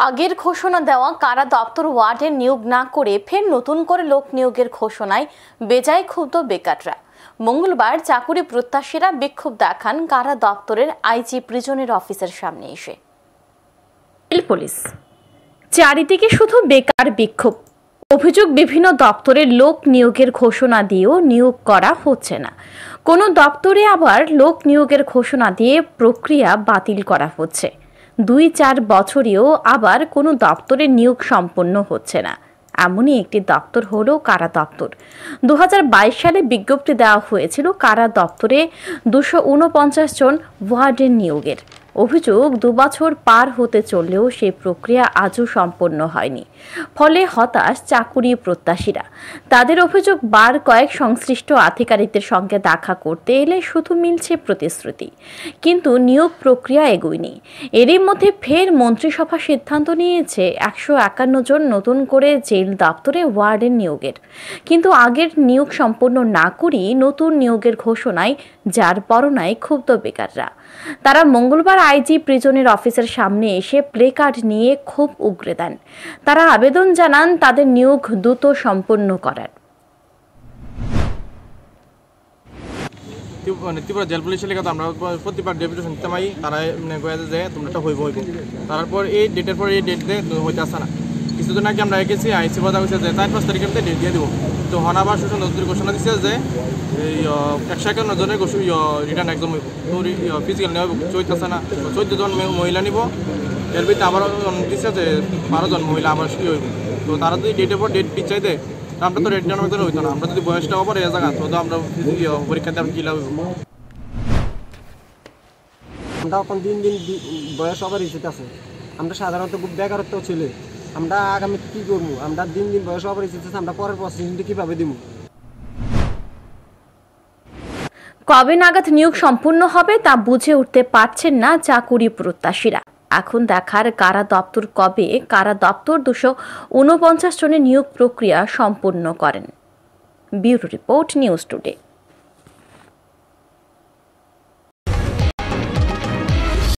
আগের ঘোষণা দেওয়া কারা দপ্তর ওয়ার্ডে নিয়োগ না করে ফের নতুন করে লোক নিয়োগের ঘোষণায় বেজায় ক্ষুব্ধ বেকাররা। মঙ্গলবার চাকুরি প্রত্যাশীরা বিক্ষোভ দেখান কারা দপ্তরের আইজি প্রিজনের অফিসের সামনে এসে। পুলিশ চারিদিকে শুধু বেকার বিক্ষোভ, অভিযোগ বিভিন্ন দপ্তরের লোক নিয়োগের ঘোষণা দিয়েও নিয়োগ করা হচ্ছে না। কোনো দপ্তরে আবার লোক নিয়োগের ঘোষণা দিয়ে প্রক্রিয়া বাতিল করা হচ্ছে। 2-4 বছরেও আবার কোনো দপ্তরে নিয়োগ সম্পন্ন হচ্ছে না। এমনই একটি দপ্তর হলো কারা দপ্তর। 2022 সালে বিজ্ঞপ্তি দেওয়া হয়েছিল কারা দপ্তরে 249 জন ওয়ার্ডের নিয়োগের। অভিযোগ 2 বছর পার হতে চললেও সেই প্রক্রিয়া আজও সম্পন্ন হয়নি। ফলে হতাশ চাকুরি প্রত্যাশীরা। তাদের অভিযোগ, বার কয়েক সংশ্লিষ্ট আধিকারিকদের সঙ্গে দেখা করতে এলে শুধু মিলছে প্রতিশ্রুতি, কিন্তু নিয়োগ প্রক্রিয়া এগোয়নি। এরই মধ্যে ফের মন্ত্রিসভা সিদ্ধান্ত নিয়েছে 151 জন নতুন করে জেল দপ্তরে ওয়ার্ডের নিয়োগের। কিন্তু আগের নিয়োগ সম্পন্ন না করেই নতুন নিয়োগের ঘোষণায় যার পরনায় ক্ষুব্ধ বেকাররা। তারা মঙ্গলবার আইজি প্রিজনের অফিসের সামনে এসে প্লে কার্ড নিয়ে ক্ষোভ উগরে দেন। তারা আবেদন জানান তাদের নিয়োগ দ্রুত সম্পন্ন করার। ত্রিপুরা জেল পুলিশের লেগে আমরা প্রতিবার ডেপুটেশন দিতে পারি, তারা যে তোমরা হইব তারপর এই ডেটের পর এই ডেট হইতে আসে না। কিছুদিন আগে আমরা গেছি আইসি কথা হয়েছে যে 4-5 তারিখের মধ্যে ডেট দিয়ে দিব। তো হনাবার সুশাসন নতুন ঘোষণা দিচ্ছে যে 151 জনের রিটার্ন এক্সাম হইব, তো ফিজিক্যাল নেওয়া চৈত আসে না। 14 জন মহিলা নিব, এর ভিতরে আবার দিচ্ছে যে 12 জন মহিলা আবার হইব। তো তারা যদি ডেটের পর ডেট পিছাই দেয়, আমরা তো রেড নেওয়ার মতন হইতো না। আমরা যদি বয়সটা ওপর এই জায়গা তো আমরা পরীক্ষাতে আমরা কী লাভ হইব। আমরা এখন দিন দিন বয়স ওভার হিসেবে আছে। আমরা সাধারণত খুব বেকারত্ব ছিল। আমরা আগামী কী করবো? আমরা দিন দিন বয়স ওভার হিসেবে আমরা পরের প্রসেসিংটা কীভাবে দিব? কবে নাগাদ নিয়োগ সম্পূর্ণ হবে তা বুঝে উঠতে পারছেন না চাকুরি প্রত্যাশীরা। এখন দেখার কারা দপ্তর কবে কারা দপ্তর 249 জনের নিয়োগ প্রক্রিয়া সম্পূর্ণ করেন। Bureau report, news today.